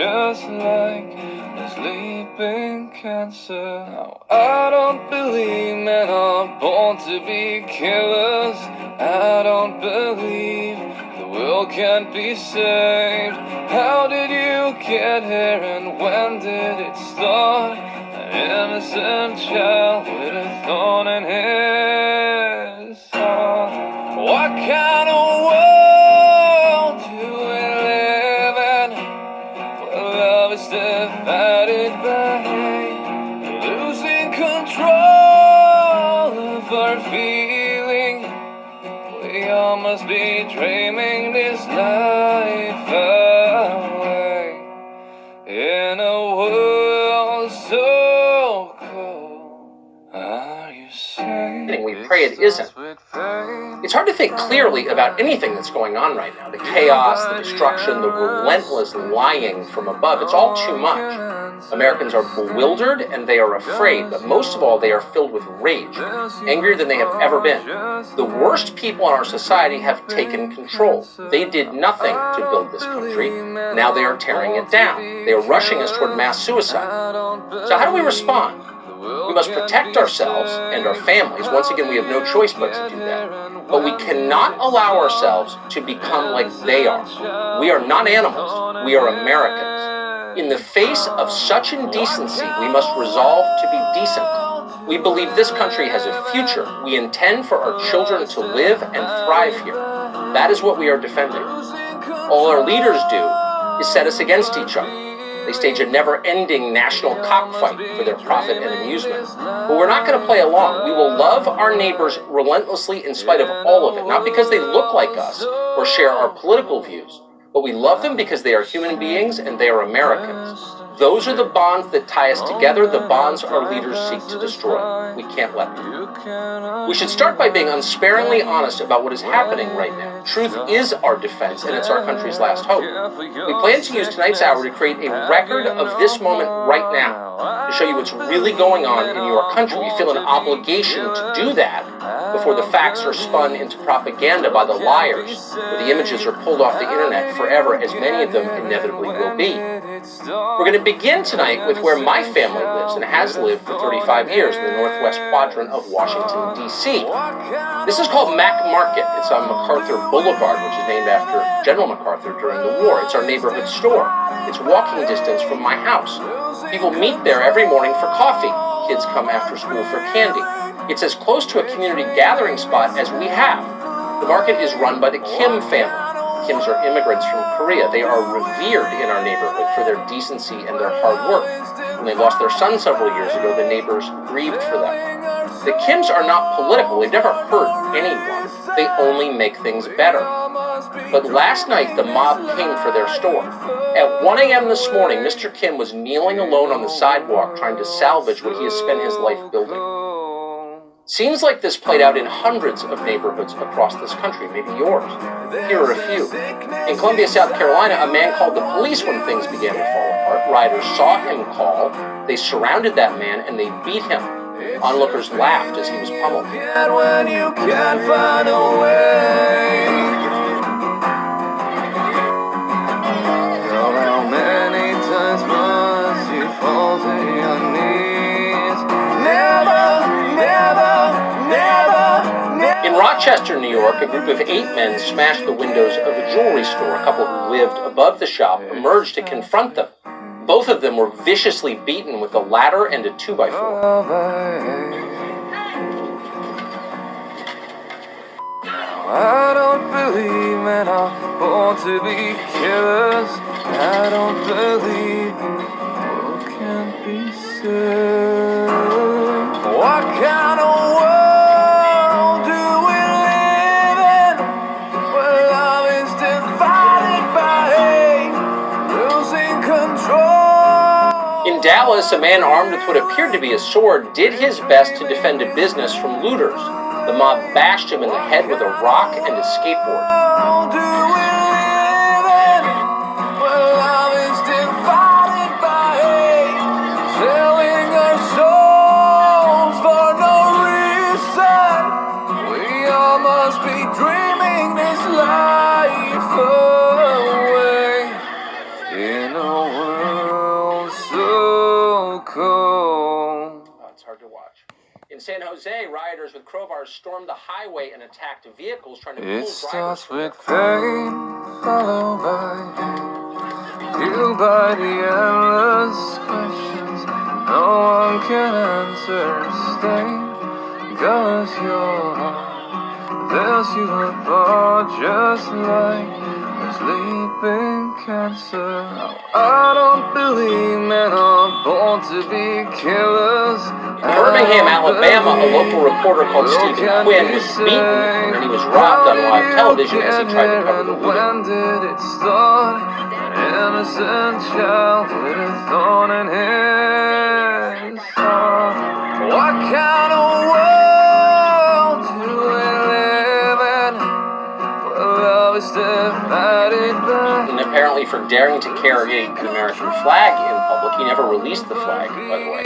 just like a sleeping cancer. Now I don't believe men are born to be killers. I don't believe the world can't be saved. How did you get here and when did it start? An innocent child with a thorn in his heart. What kind of world do we live in, where love is divided by hate, losing control of our feeling? We all must be dreaming this life away in a world so cold. Are you saying we pray it isn't? It's hard to think clearly about anything that's going on right now. The chaos, the destruction, the relentless lying from above. It's all too much. Americans are bewildered and they are afraid, but most of all, they are filled with rage, angrier than they have ever been. The worst people in our society have taken control. They did nothing to build this country. Now they are tearing it down. They are rushing us toward mass suicide. So how do we respond? We must protect ourselves and our families. Once again, we have no choice but to do that. But we cannot allow ourselves to become like they are. We are not animals. We are Americans. In the face of such indecency, we must resolve to be decent. We believe this country has a future. We intend for our children to live and thrive here. That is what we are defending. All our leaders do is set us against each other. They stage a never-ending national cockfight for their profit and amusement. But we're not going to play along. We will love our neighbors relentlessly in spite of all of it, not because they look like us or share our political views, but we love them because they are human beings and they are Americans. Those are the bonds that tie us together, the bonds our leaders seek to destroy. We can't let them. We should start by being unsparingly honest about what is happening right now. Truth is our defense, and it's our country's last hope. We plan to use tonight's hour to create a record of this moment right now, to show you what's really going on in your country. We feel an obligation to do that before the facts are spun into propaganda by the liars, or the images are pulled off the internet forever, as many of them inevitably will be. We're going to begin tonight with where my family lives and has lived for 35 years, in the northwest quadrant of Washington, D.C. This is called Mack Market. It's on MacArthur Boulevard, which is named after General MacArthur during the war. It's our neighborhood store. It's walking distance from my house. People meet there every morning for coffee. Kids come after school for candy. It's as close to a community gathering spot as we have. The market is run by the Kim family. Kims are immigrants from Korea. They are revered in our neighborhood for their decency and their hard work. When they lost their son several years ago, the neighbors grieved for them. The Kims are not political. They've never hurt anyone. They only make things better. But last night, the mob came for their store. At 1 a.m. this morning, Mr. Kim was kneeling alone on the sidewalk trying to salvage what he has spent his life building. Scenes like this played out in hundreds of neighborhoods across this country, maybe yours. Here are a few. In Columbia, South Carolina, a man called the police when things began to fall apart. Rioters saw him call, they surrounded that man, and they beat him. Onlookers laughed as he was pummeled. When you can't find a way. How many times must you fall to your knees? Never, never, never, never. In Rochester, New York, a group of 8 men smashed the windows of a jewelry store. A couple who lived above the shop emerged to confront them. Both of them were viciously beaten with a ladder and a 2x4. I don't believe men are born to be killers. I don't believe what can't be said. What kind of world do we live in, where love is divided by hate, losing control? In Dallas, a man armed with what appeared to be a sword did his best to defend a business from looters. The mob bashed him in the head with a rock and a skateboard. How do we live in, where love is divided by hate, selling our souls for no reason? We all must be dreaming this life away. In a world so cold. Oh, it's hard to watch. In San Jose, rioters with crowbars stormed the highway and attacked vehicles trying to pull It drivers starts from their with cars. pain, followed by hate, fueled by the endless questions no one can answer. Stay, cause your heart fills you apart just like a sleeping cancer. I don't believe men are born to be killers. In Birmingham, Alabama, a local reporter called Stephen Quinn was beaten and then he was robbed on live television as he tried to cover the looting. When did it start? An innocent child with a thorn in his heart. What kind of world do we live in? Where love is divided by. And apparently for daring to carry an American flag in public, he never released the flag, by the way.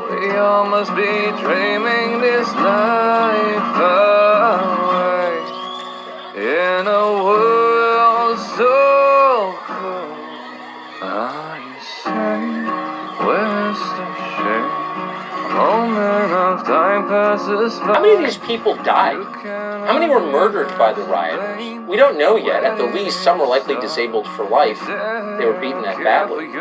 We all must be dreaming this life away in a world so cold. Are you safe? Where's the shame? A moment of time passes by. How many of these people died? How many were murdered by the rioters? We don't know yet. At the least, some were likely disabled for life. They were beaten that badly.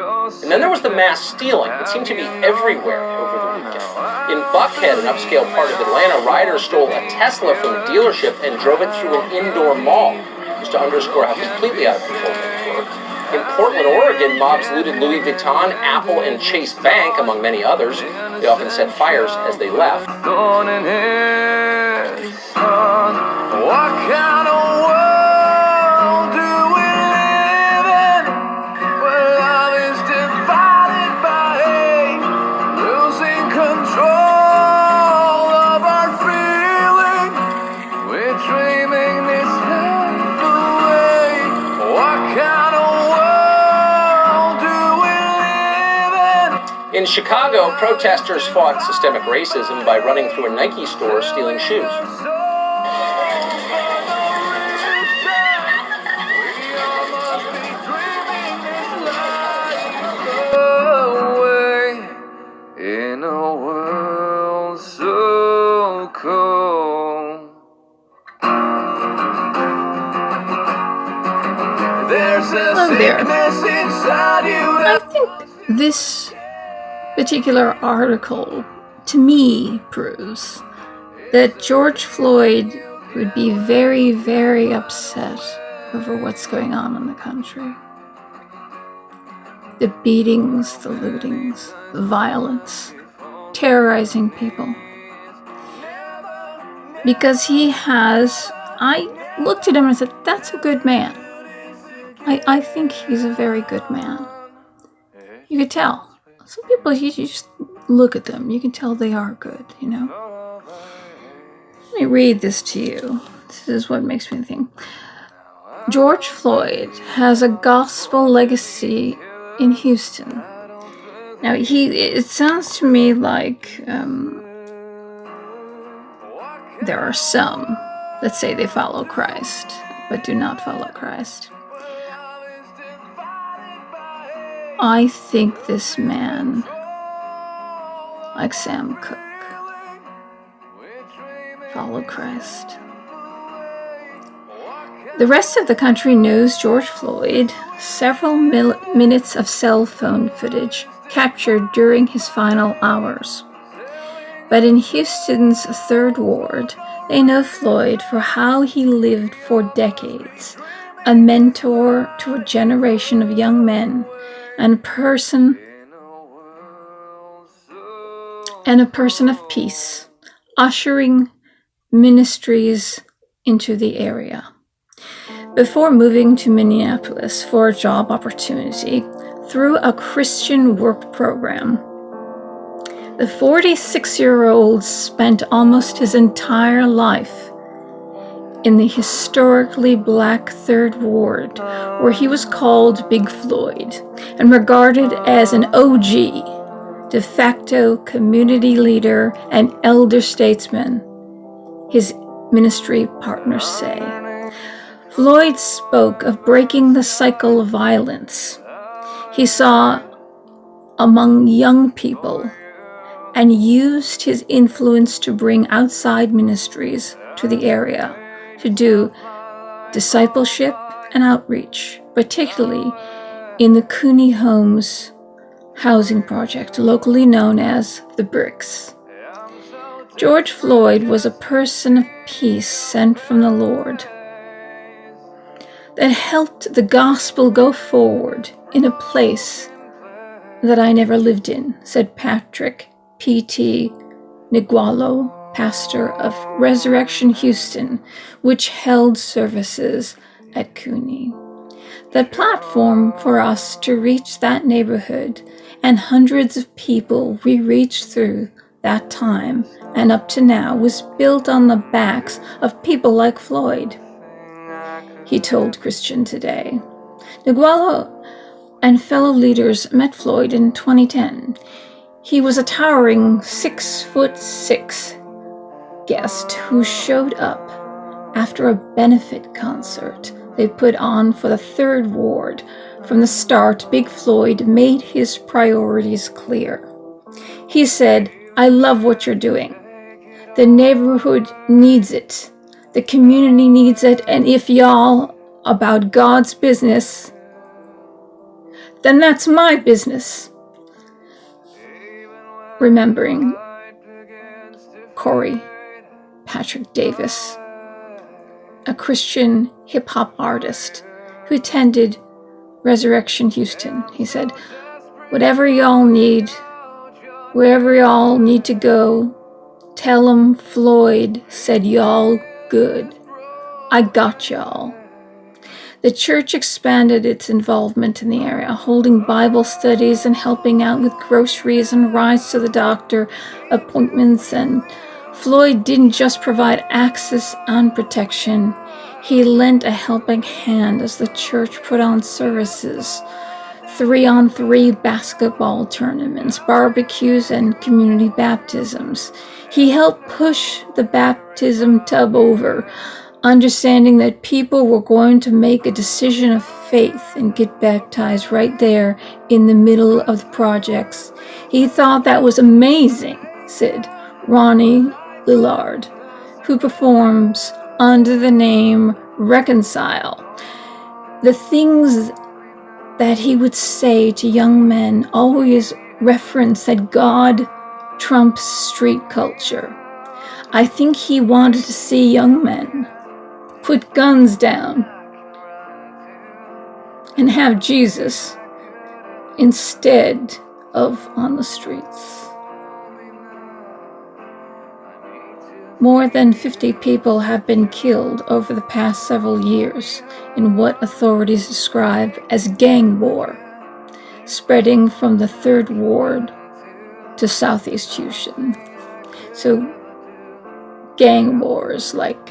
And then there was the mass stealing. It seemed to be everywhere over the weekend. In Buckhead, an upscale part of Atlanta, rioters stole a Tesla from a dealership and drove it through an indoor mall, just to underscore how completely out of control things were. In Portland, Oregon, mobs looted Louis Vuitton, Apple, and Chase Bank, among many others. They often set fires as they left. What kind of world do we live in? Where love is divided by hate, losing control of our feeling. We're dreaming this life away. What kind of world do we live in? In Chicago, protesters fought systemic racism by running through a Nike store stealing shoes. In a world so cold, there's a sickness inside you. I think this particular article, to me, proves that George Floyd would be very, very upset over what's going on in the country. The beatings, the lootings, the violence, terrorizing people. Because I looked at him and said, that's a good man. I think he's a very good man. You could tell. Some people, you just look at them, you can tell they are good, you know. Let me read this to you. This is what makes me think. George Floyd has a gospel legacy in Houston. Now, it sounds to me like there are some that say they follow Christ, but do not follow Christ. I think this man, like Sam Cooke, followed Christ. The rest of the country knows George Floyd, several minutes of cell phone footage captured during his final hours. But in Houston's 3rd Ward, they know Floyd for how he lived for decades, a mentor to a generation of young men, and a person of peace, ushering ministries into the area. Before moving to Minneapolis for a job opportunity through a Christian work program, the 46-year-old spent almost his entire life in the historically black 3rd Ward, where he was called Big Floyd and regarded as an OG, de facto community leader and elder statesman, his ministry partners say. Floyd spoke of breaking the cycle of violence he saw among young people and used his influence to bring outside ministries to the area to do discipleship and outreach, particularly in the Cooney Homes housing project, locally known as the Bricks. George Floyd was a person of peace sent from the Lord that helped the gospel go forward in a place that I never lived in, said Patrick P.T. Nigualo, pastor of Resurrection Houston, which held services at Cooney. The platform for us to reach that neighborhood and hundreds of people we reached through that time and up to now was built on the backs of people like Floyd, he told Christian Today. Nigualo and fellow leaders met Floyd in 2010. He was a towering 6'6" guest who showed up after a benefit concert they put on for the 3rd Ward. From the start, Big Floyd made his priorities clear. He said, "I love what you're doing. The neighborhood needs it. The community needs it. And if y'all about God's business, then that's my business." Remembering Corey Patrick Davis, a Christian hip-hop artist who attended Resurrection Houston, he said, "Whatever y'all need, wherever y'all need to go, tell 'em Floyd said y'all good. I got y'all." The church expanded its involvement in the area, holding Bible studies and helping out with groceries and rides to the doctor appointments. And Floyd didn't just provide access and protection. He lent a helping hand as the church put on services, 3-on-3 basketball tournaments, barbecues, and community baptisms. He helped push the baptism tub over, understanding that people were going to make a decision of faith and get baptized right there in the middle of the projects. He thought that was amazing, said Ronnie Lillard, who performs under the name Reconcile. The things that he would say to young men always reference that God trumps street culture. I think he wanted to see young men put guns down and have Jesus instead of on the streets. More than 50 people have been killed over the past several years in what authorities describe as gang war, spreading from the 3rd Ward to Southeast Houston. So gang wars like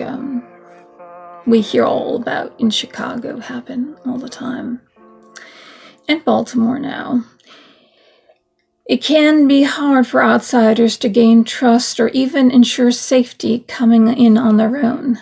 we hear all about in Chicago happen all the time. And Baltimore now. It can be hard for outsiders to gain trust or even ensure safety coming in on their own.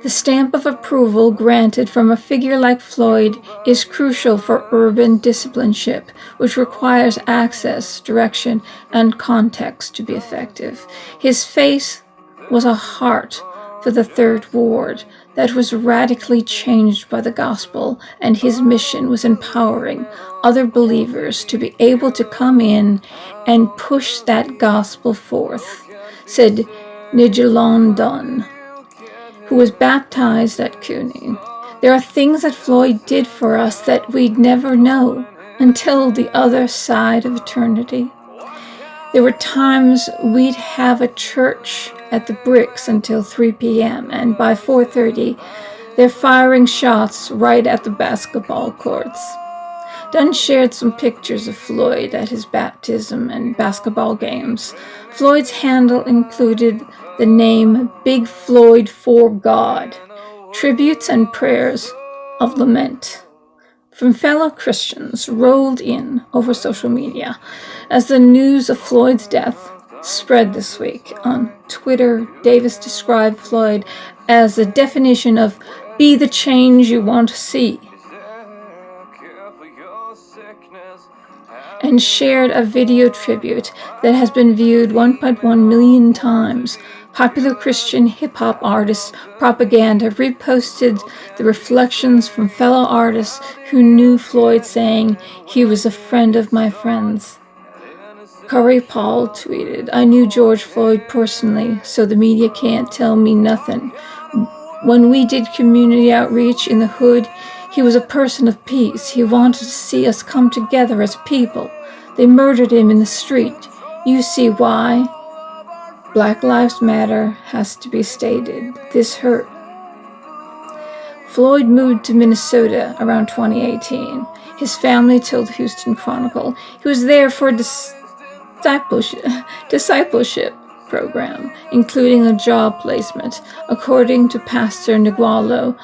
The stamp of approval granted from a figure like Floyd is crucial for urban discipleship, which requires access, direction, and context to be effective. His face was a heart for the 3rd Ward that was radically changed by the gospel, and his mission was empowering other believers to be able to come in and push that gospel forth, said Nigellon Dunn, who was baptized at Cooney. There are things that Floyd did for us that we'd never know until the other side of eternity. There were times we'd have a church at the Bricks until 3 p.m. and by 4:30, they're firing shots right at the basketball courts. Dunn shared some pictures of Floyd at his baptism and basketball games. Floyd's handle included the name Big Floyd for God, tributes and prayers of lament from fellow Christians rolled in over social media as the news of Floyd's death spread this week. On Twitter, Davis described Floyd as the definition of "be the change you want to see," and shared a video tribute that has been viewed 1.1 million times. Popular Christian hip-hop artist Propaganda reposted the reflections from fellow artists who knew Floyd, saying, "He was a friend of my friends." Corey Paul tweeted, "I knew George Floyd personally, so the media can't tell me nothing. When we did community outreach in the hood, he was a person of peace. He wanted to see us come together as people. They murdered him in the street. You see why? Black Lives Matter has to be stated. This hurt." Floyd moved to Minnesota around 2018. His family told the Houston Chronicle he was there for a discipleship program, including a job placement. According to Pastor Nigualo,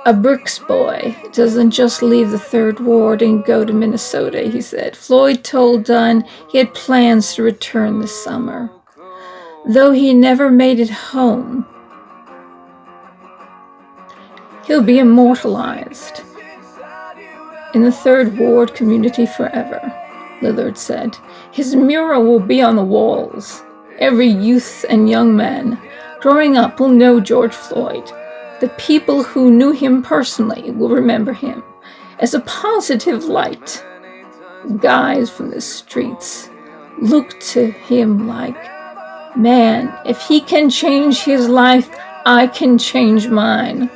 "A Brooks boy doesn't just leave the Third Ward and go to Minnesota," he said. Floyd told Dunn he had plans to return this summer. Though he never made it home, he'll be immortalized in the Third Ward community forever, Lillard said. His mural will be on the walls. Every youth and young man growing up will know George Floyd. The people who knew him personally will remember him as a positive light. Guys from the streets look to him like, man, if he can change his life, I can change mine.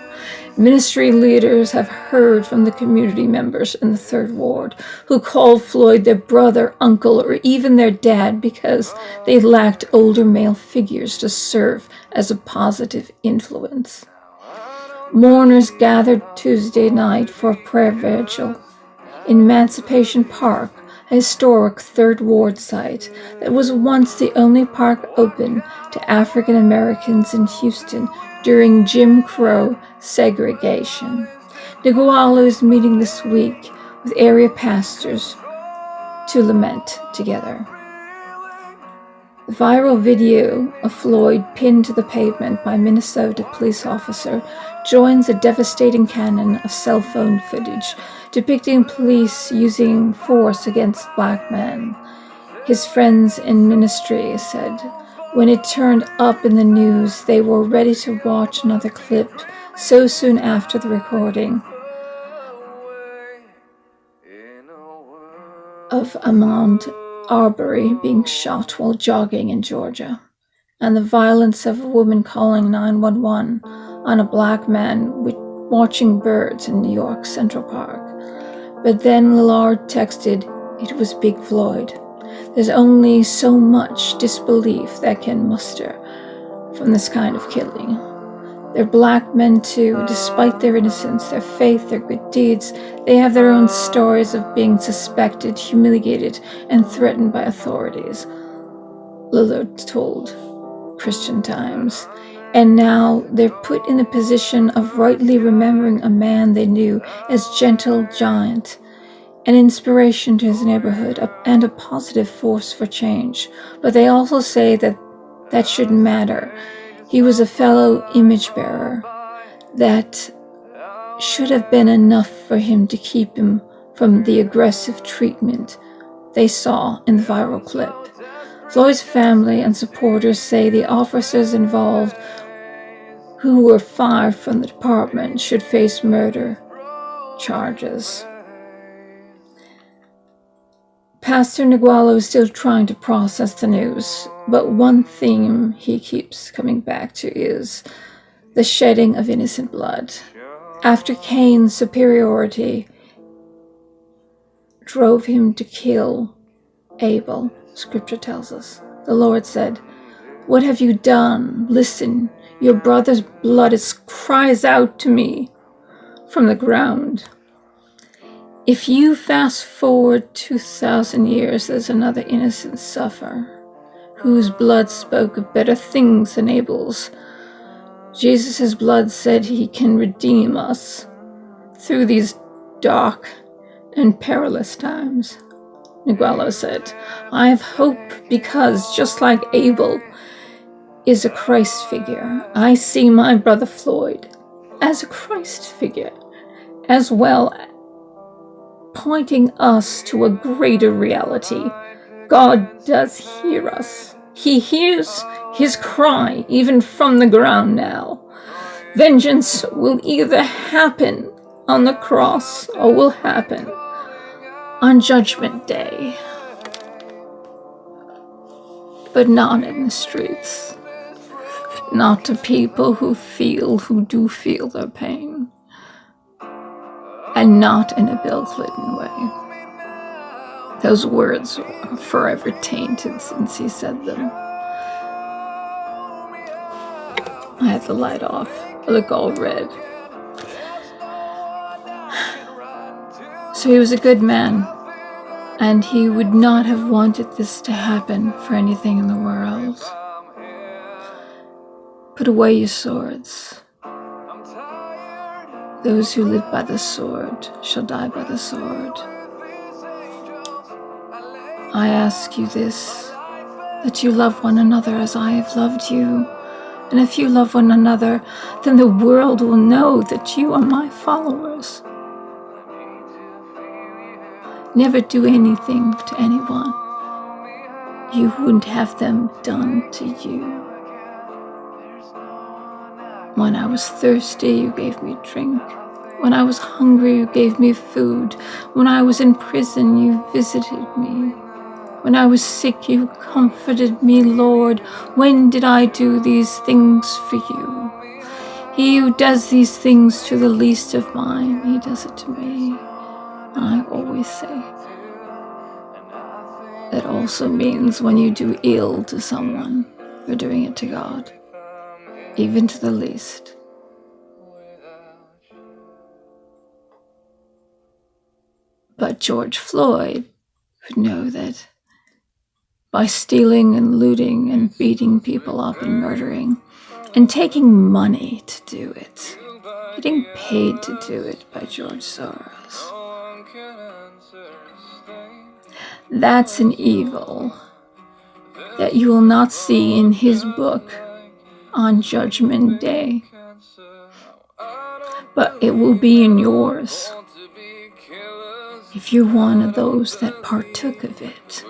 Ministry leaders have heard from the community members in the Third Ward who called Floyd their brother, uncle, or even their dad because they lacked older male figures to serve as a positive influence. Mourners gathered Tuesday night for a prayer vigil in Emancipation Park, a historic Third Ward site that was once the only park open to African Americans in Houston during Jim Crow segregation. Nigualo is meeting this week with area pastors to lament together. The viral video of Floyd pinned to the pavement by a Minnesota police officer joins a devastating canon of cell phone footage depicting police using force against black men. His friends in ministry said when it turned up in the news, they were ready to watch another clip so soon after the recording of Ahmaud Arbery being shot while jogging in Georgia, and the violence of a woman calling 911 on a black man watching birds in New York Central Park. But then Lillard texted, "It was Big Floyd." There's only so much disbelief that can muster from this kind of killing. They're black men too. Despite their innocence, their faith, their good deeds, they have their own stories of being suspected, humiliated, and threatened by authorities, Lillard told Christian Times. And now they're put in a position of rightly remembering a man they knew as gentle giant, an inspiration to his neighborhood, and a positive force for change. But they also say that that shouldn't matter. He was a fellow image bearer. That should have been enough for him to keep him from the aggressive treatment they saw in the viral clip. Floyd's family and supporters say the officers involved who were fired from the department should face murder charges. Pastor Nigualo is still trying to process the news, but one theme he keeps coming back to is the shedding of innocent blood. After Cain's superiority drove him to kill Abel, Scripture tells us, the Lord said, "What have you done? Listen, your brother's blood cries out to me from the ground." If you fast forward 2,000 years, there's another innocent sufferer whose blood spoke of better things than Abel's. Jesus' blood said he can redeem us through these dark and perilous times. Nguelo said. I have hope because, just like Abel is a Christ figure, I see my brother Floyd as a Christ figure, as well, pointing us to a greater reality. God does hear us. He hears his cry even from the ground now. Vengeance will either happen on the cross or will happen on Judgment Day, but not in the streets, not to people who do feel their pain, and not in a Bill Clinton way. Those words are forever tainted since he said them. I had the light off. I look all red. So he was a good man, and he would not have wanted this to happen for anything in the world. Put away your swords. Those who live by the sword shall die by the sword. I ask you this, that you love one another as I have loved you. And if you love one another, then the world will know that you are my followers. Never do anything to anyone you wouldn't have them done to you. When I was thirsty, you gave me drink. When I was hungry, you gave me food. When I was in prison, you visited me. When I was sick, you comforted me, Lord. When did I do these things for you? He who does these things to the least of mine, he does it to me. And I always say, that also means when you do ill to someone, you're doing it to God, even to the least. But George Floyd would know that by stealing and looting and beating people up and murdering and taking money to do it, getting paid to do it by George Soros, that's an evil that you will not see in his book on Judgment Day, but it will be in yours if you're one of those that partook of it.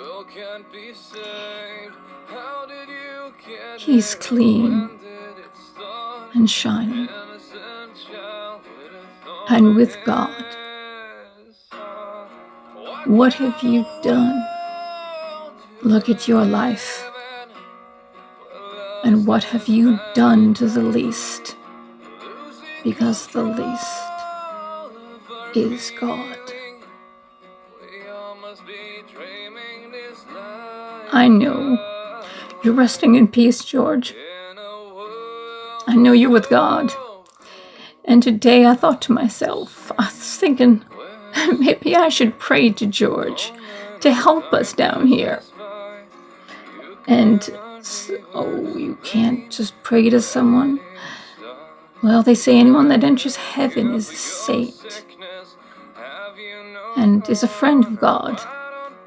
He's clean and shining, and with God. What have you done? Look at your life. And what have you done to the least? Because the least is God. I know you're resting in peace, George. I know you're with God. And today I thought to myself, I was thinking, maybe I should pray to George to help us down here. And oh, you can't just pray to someone? Well, they say anyone that enters heaven is a saint and is a friend of God.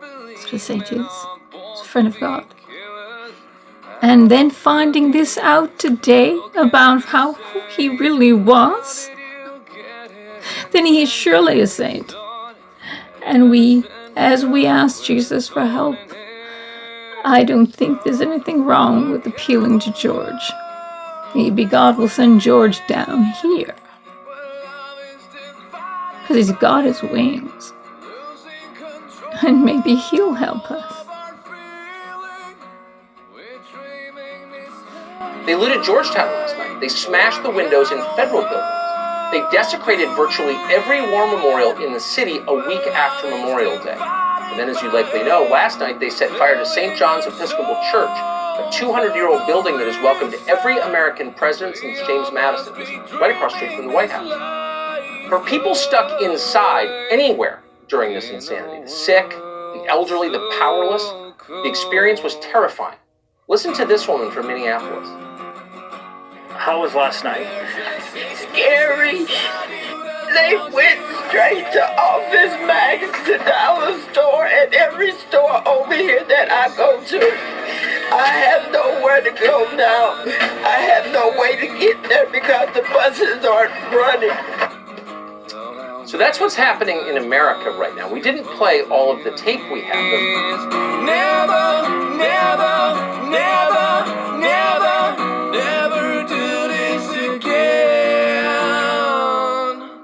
That's what a saint is. It's a friend of God. And then finding this out today about who he really was, then he is surely a saint. And as we ask Jesus for help, I don't think there's anything wrong with appealing to George. Maybe God will send George down here, because he's got his wings, and maybe he'll help us. They looted Georgetown last night. They smashed the windows in federal buildings. They desecrated virtually every war memorial in the city a week after Memorial Day. And then, as you likely know, last night they set fire to St. John's Episcopal Church, a 200-year-old building that has welcomed every American president since James Madison. It's right across the street from the White House. For people stuck inside anywhere during this insanity, the sick, the elderly, the powerless, the experience was terrifying. Listen to this woman from Minneapolis. How was last night? Scary. They went straight to Office Max, to Dollar Store, and every go now. I have no way to get there because the buses aren't running. So that's what's happening in America right now. We didn't play all of the tape we have. Never, never